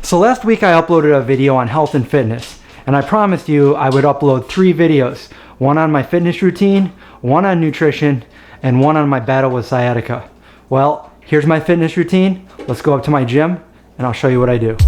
So last week I uploaded a video on health and fitness, and I promised you I would upload 3 videos. One on my fitness routine, one on nutrition, and one on my battle with sciatica. Well, here's my fitness routine. Let's go up to my gym and I'll show you what I do.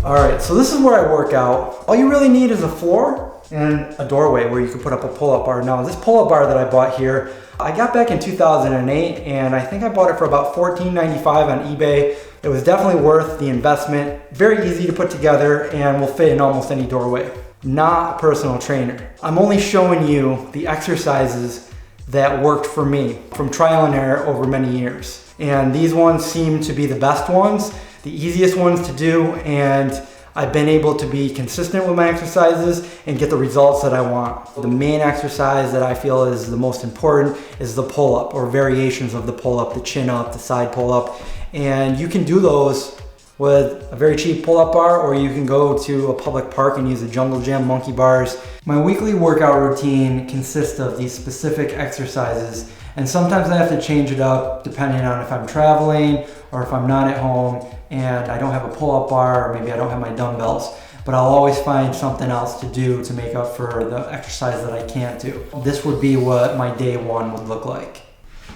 Alright, so this is where I work out. All you really need is a floor and a doorway where you can put up a pull-up bar. Now this pull-up bar that I bought here, I got back in 2008 and I think I bought it for about $14.95 on eBay. It was definitely worth the investment. Very easy to put together and will fit in almost any doorway. Not a personal trainer. I'm only showing you the exercises that worked for me from trial and error over many years. And these ones seem to be the best ones, the easiest ones to do, and I've been able to be consistent with my exercises and get the results that I want. The main exercise that I feel is the most important is the pull-up, or variations of the pull-up, the chin-up, the side pull-up. And you can do those with a very cheap pull-up bar, or you can go to a public park and use a Jungle Gym monkey bars. My weekly workout routine consists of these specific exercises, and sometimes I have to change it up depending on if I'm traveling or if I'm not at home and I don't have a pull-up bar, or maybe I don't have my dumbbells. But I'll always find something else to do to make up for the exercise that I can't do. This would be what my day one would look like.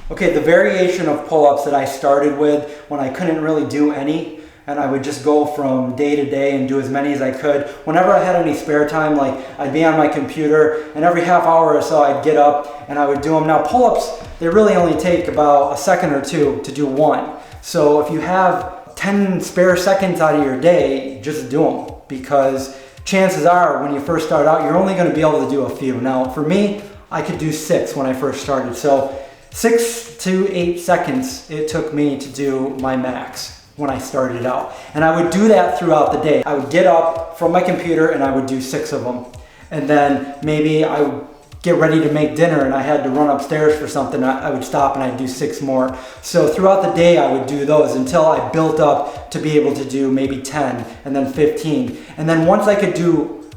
Okay, the variation of pull-ups that I started with when I couldn't really do any, and I would just go from day to day and do as many as I could. Whenever I had any spare time, like I'd be on my computer and every half hour or so I'd get up and I would do them. Now pull-ups, they really only take about a second or two to do one. So if you have 10 spare seconds out of your day, just do them, because chances are when you first start out, you're only gonna be able to do a few. Now for me, I could do 6 when I first started. So 6 to 8 seconds it took me to do my max when I started out. And I would do that throughout the day. I would get up from my computer and I would do 6 of them. And then maybe I would get ready to make dinner and I had to run upstairs for something. I would stop and I'd do 6 more. So throughout the day I would do those until I built up to be able to do maybe 10 and then 15. And then once I could do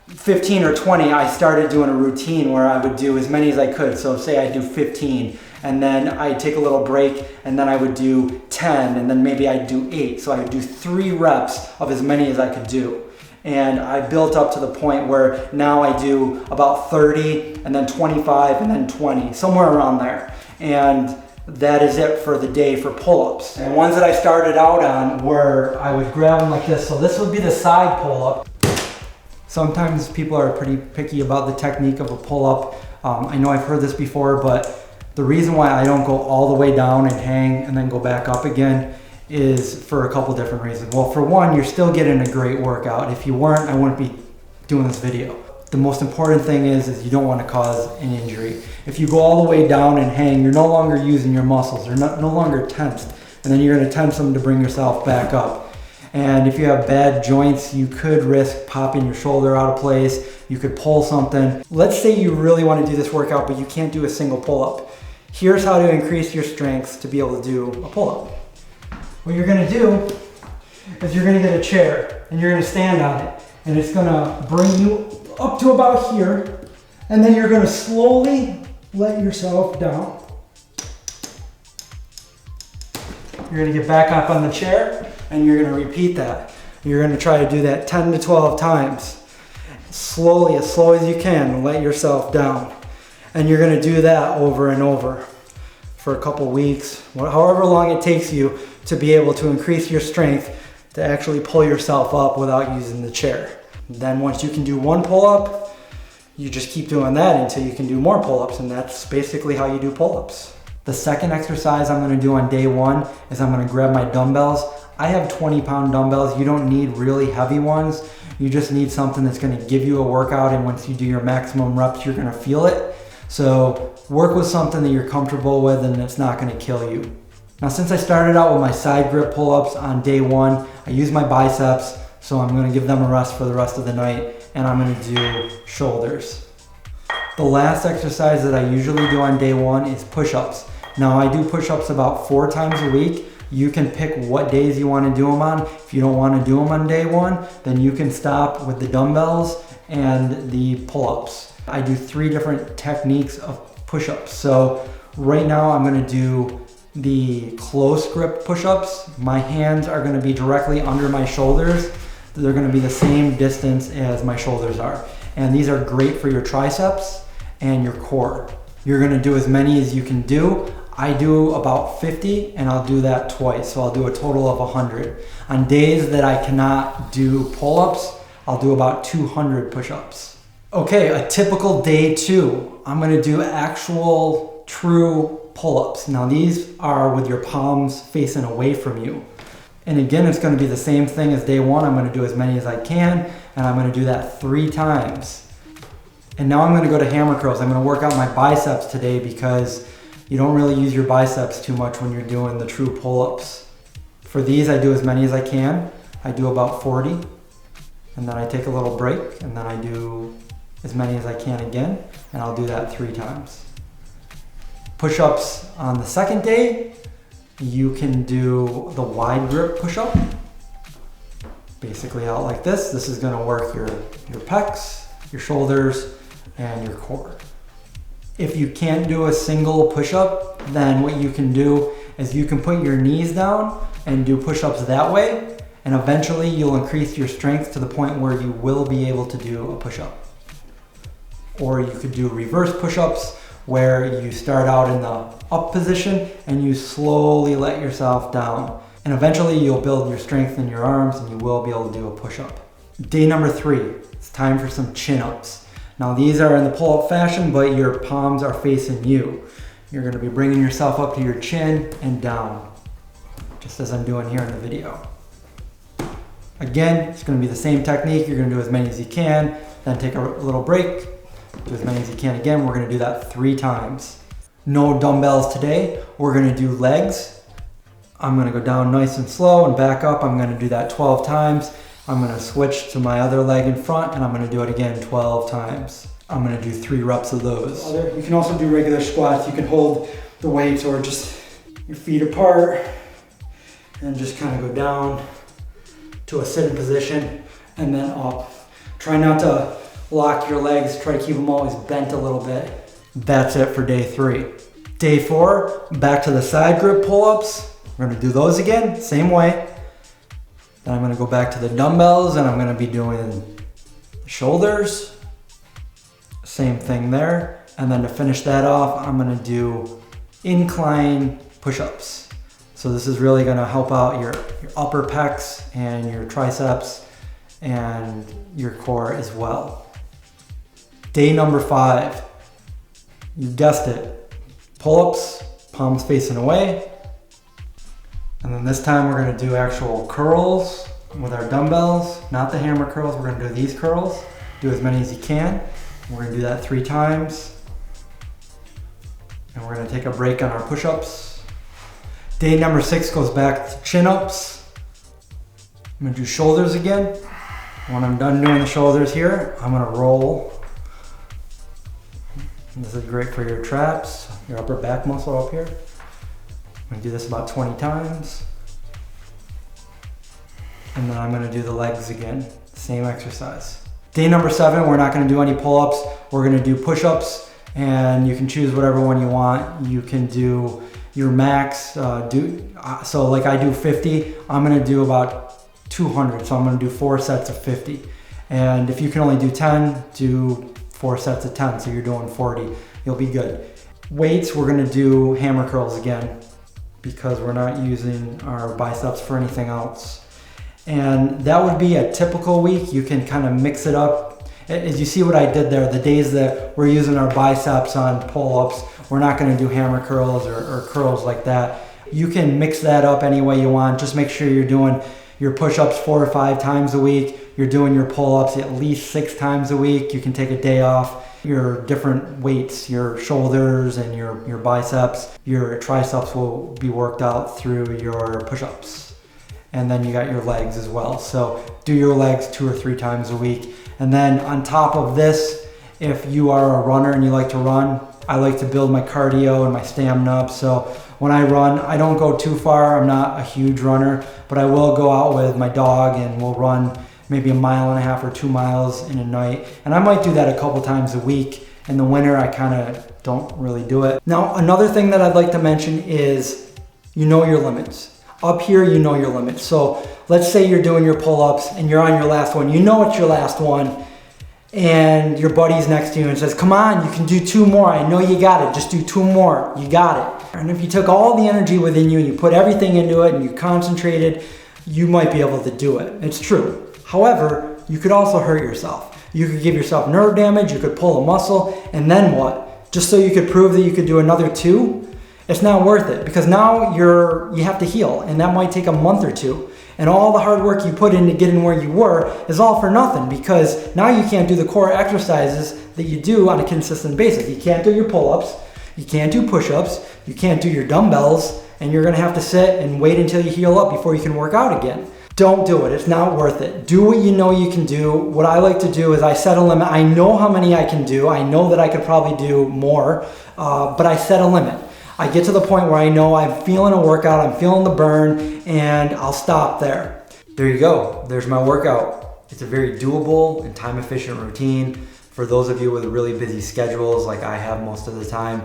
15 or 20, I started doing a routine where I would do as many as I could. So say I do 15, and then I'd take a little break, and then I would do 10, and then maybe I'd do 8. So I would do 3 reps of as many as I could do. And I built up to the point where now I do about 30, and then 25, and then 20, somewhere around there. And that is it for the day for pull-ups. And the ones that I started out on were, I would grab them like this. So this would be the side pull-up. Sometimes people are pretty picky about the technique of a pull-up. I know I've heard this before, but the reason why I don't go all the way down and hang and then go back up again is for a couple different reasons. Well, for one, you're still getting a great workout. If you weren't, I wouldn't be doing this video. The most important thing is you don't want to cause an injury. If you go all the way down and hang, you're no longer using your muscles. They're no longer tensed. And then you're going to tense them to bring yourself back up. And if you have bad joints, you could risk popping your shoulder out of place. You could pull something. Let's say you really want to do this workout, but you can't do a single pull-up. Here's how to increase your strength to be able to do a pull-up. What you're gonna do is you're gonna get a chair and you're gonna stand on it, and it's gonna bring you up to about here, and then you're gonna slowly let yourself down. You're gonna get back up on the chair and you're gonna repeat that. You're gonna try to do that 10 to 12 times. Slowly, as slow as you can, let yourself down. And you're gonna do that over and over for a couple weeks, however long it takes you to be able to increase your strength to actually pull yourself up without using the chair. Then once you can do 1 pull-up, you just keep doing that until you can do more pull-ups, and that's basically how you do pull-ups. The second exercise I'm gonna do on day 1 is I'm gonna grab my dumbbells. I have 20-pound dumbbells. You don't need really heavy ones. You just need something that's gonna give you a workout, and once you do your maximum reps, you're gonna feel it. So work with something that you're comfortable with and it's not gonna kill you. Now, since I started out with my side grip pull-ups on day 1, I use my biceps, so I'm gonna give them a rest for the rest of the night, and I'm gonna do shoulders. The last exercise that I usually do on day 1 is push-ups. Now, I do push-ups about 4 times a week. You can pick what days you wanna do them on. If you don't wanna do them on day 1, then you can stop with the dumbbells and the pull-ups. I do 3 different techniques of push-ups. So right now I'm gonna do the close grip push-ups, my hands are gonna be directly under my shoulders. They're gonna be the same distance as my shoulders are. And these are great for your triceps and your core. You're gonna do as many as you can do. I do about 50 and I'll do that twice. So I'll do a total of 100. On days that I cannot do pull-ups, I'll do about 200 push-ups. Okay, a typical day 2. I'm gonna do actual true pull-ups. Now these are with your palms facing away from you. And again, it's gonna be the same thing as day 1. I'm gonna do as many as I can, and I'm gonna do that 3 times. And now I'm gonna go to hammer curls. I'm gonna work out my biceps today because you don't really use your biceps too much when you're doing the true pull-ups. For these, I do as many as I can. I do about 40, and then I take a little break, and then I do as many as I can again, and I'll do that 3 times. Push-ups on the second day, you can do the wide grip push-up. Basically out like this. This is gonna work your pecs, your shoulders, and your core. If you can't do a single push-up, then what you can do is you can put your knees down and do push-ups that way, and eventually you'll increase your strength to the point where you will be able to do a push-up. Or you could do reverse push-ups where you start out in the up position and you slowly let yourself down. And eventually you'll build your strength in your arms and you will be able to do a push-up. Day number 3, it's time for some chin-ups. Now these are in the pull-up fashion, but your palms are facing you. You're gonna be bringing yourself up to your chin and down, just as I'm doing here in the video. Again, it's gonna be the same technique. You're gonna do as many as you can, then take a little break, do as many as you can again. We're gonna do that 3 times. No dumbbells today. We're gonna do legs. I'm gonna go down nice and slow and back up. I'm gonna do that 12 times. I'm gonna switch to my other leg in front and I'm gonna do it again 12 times. I'm gonna do 3 reps of those. You can also do regular squats. You can hold the weights or just your feet apart and just kind of go down to a sitting position and then up. Try not to lock your legs. Try to keep them always bent a little bit. That's it for day 3. Day 4, back to the side grip pull-ups. We're gonna do those again, same way. Then I'm gonna go back to the dumbbells and I'm gonna be doing the shoulders. Same thing there. And then to finish that off, I'm gonna do incline push-ups. So this is really gonna help out your upper pecs and your triceps and your core as well. Day number 5, you guessed it, pull-ups, palms facing away. And then this time we're gonna do actual curls with our dumbbells, not the hammer curls. We're gonna do these curls. Do as many as you can. We're gonna do that 3 times. And we're gonna take a break on our push-ups. Day number 6 goes back to chin-ups. I'm gonna do shoulders again. When I'm done doing the shoulders here, I'm gonna roll. And this is great for your traps, your upper back muscle up here. I'm gonna do this about 20 times. And then I'm gonna do the legs again, same exercise. Day number 7, we're not gonna do any pull-ups. We're gonna do push-ups, and you can choose whatever one you want. You can do your max, so like I do 50, I'm gonna do about 200. So I'm gonna do 4 sets of 50. And if you can only do 10, do 4 sets of 10. So you're doing 40, you'll be good. Weights, we're gonna do hammer curls again, because we're not using our biceps for anything else. And that would be a typical week. You can kind of mix it up. As you see what I did there, the days that we're using our biceps on pull-ups, we're not gonna do hammer curls or curls like that. You can mix that up any way you want. Just make sure you're doing your push-ups 4 or 5 times a week. You're doing your pull-ups at least 6 times a week. You can take a day off. Your different weights, your shoulders and your biceps, your triceps will be worked out through your push-ups. And then you got your legs as well. So do your legs 2 or 3 times a week. And then on top of this, if you are a runner and you like to run, I like to build my cardio and my stamina up. So when I run, I don't go too far. I'm not a huge runner, but I will go out with my dog and we'll run maybe 1.5 miles or 2 miles in a night. And I might do that a couple times a week. In the winter, I kind of don't really do it. Now, another thing that I'd like to mention is you know your limits. Up here, you know your limits. So let's say you're doing your pull-ups and you're on your last one. You know it's your last one, and your buddy's next to you and says, come on, you can do 2 more. I know you got it. Just do 2 more. You got it. And if you took all the energy within you and you put everything into it and you concentrated, you might be able to do it. It's true. However, you could also hurt yourself. You could give yourself nerve damage. You could pull a muscle. And then what? Just so you could prove that you could do another 2? It's not worth it, because now you have to heal, and that might take a month or 2. And all the hard work you put into getting where you were is all for nothing, because now you can't do the core exercises that you do on a consistent basis. You can't do your pull-ups, you can't do push-ups, you can't do your dumbbells, and you're gonna have to sit and wait until you heal up before you can work out again. Don't do it, it's not worth it. Do what you know you can do. What I like to do is I set a limit. I know how many I can do. I know that I could probably do more, but I set a limit. I get to the point where I know I'm feeling a workout, I'm feeling the burn, and I'll stop there. There you go, there's my workout. It's a very doable and time-efficient routine. For those of you with really busy schedules like I have most of the time,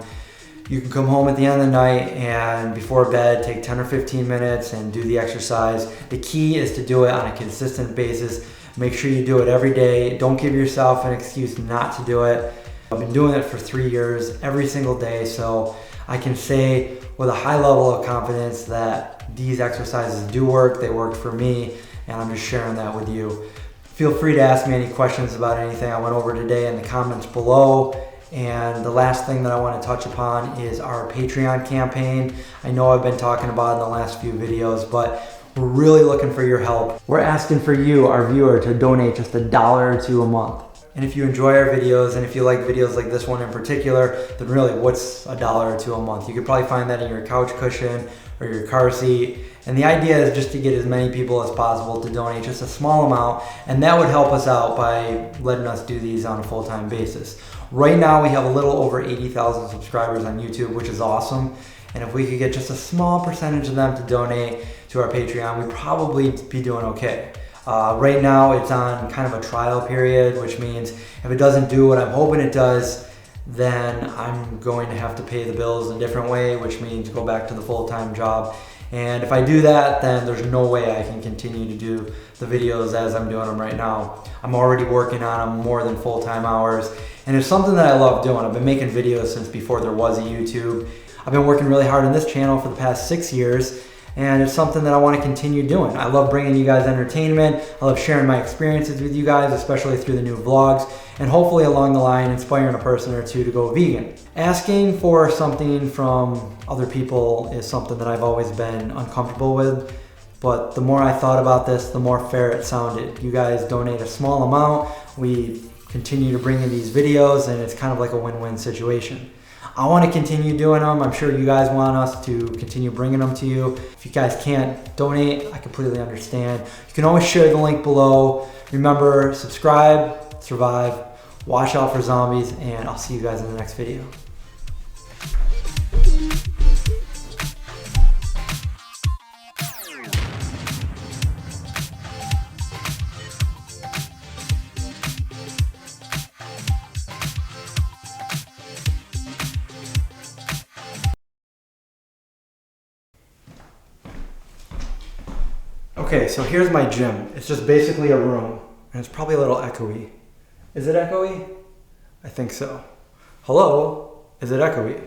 you can come home at the end of the night and before bed, take 10 or 15 minutes and do the exercise. The key is to do it on a consistent basis. Make sure you do it every day. Don't give yourself an excuse not to do it. I've been doing it for 3 years, every single day, so I can say with a high level of confidence that these exercises do work. They worked for me, and I'm just sharing that with you. Feel free to ask me any questions about anything I went over today in the comments below. And the last thing that I want to touch upon is our Patreon campaign. I know I've been talking about it in the last few videos, but we're really looking for your help. We're asking for you, our viewer, to donate just $1 or $2 a month. And if you enjoy our videos, and if you like videos like this one in particular, then really, what's $1 or $2 a month? You could probably find that in your couch cushion or your car seat. And the idea is just to get as many people as possible to donate just a small amount, and that would help us out by letting us do these on a full-time basis. Right now, we have a little over 80,000 subscribers on YouTube, which is awesome. And if we could get just a small percentage of them to donate to our Patreon, we'd probably be doing okay. Right now it's on kind of a trial period, which means if it doesn't do what I'm hoping it does, then I'm going to have to pay the bills a different way, which means go back to the full-time job. And if I do that, then there's no way I can continue to do the videos as I'm doing them right now. I'm already working on them more than full-time hours, and it's something that I love doing. I've been making videos since before there was a YouTube. I've been working really hard on this channel for the past 6 years, and it's something that I want to continue doing. I love bringing you guys entertainment. I love sharing my experiences with you guys, especially through the new vlogs, and hopefully along the line inspiring a person or two to go vegan. Asking for something from other people is something that I've always been uncomfortable with, but the more I thought about this, the more fair it sounded. You guys donate a small amount, we continue to bring you these videos, and it's kind of like a win-win situation. I want to continue doing them. I'm sure you guys want us to continue bringing them to you. If you guys can't donate, I completely understand. You can always share the link below. Remember, subscribe, survive, watch out for zombies, and I'll see you guys in the next video. Okay, so here's my gym. It's just basically a room, and it's probably a little echoey. Is it echoey? I think so. Hello? Is it echoey?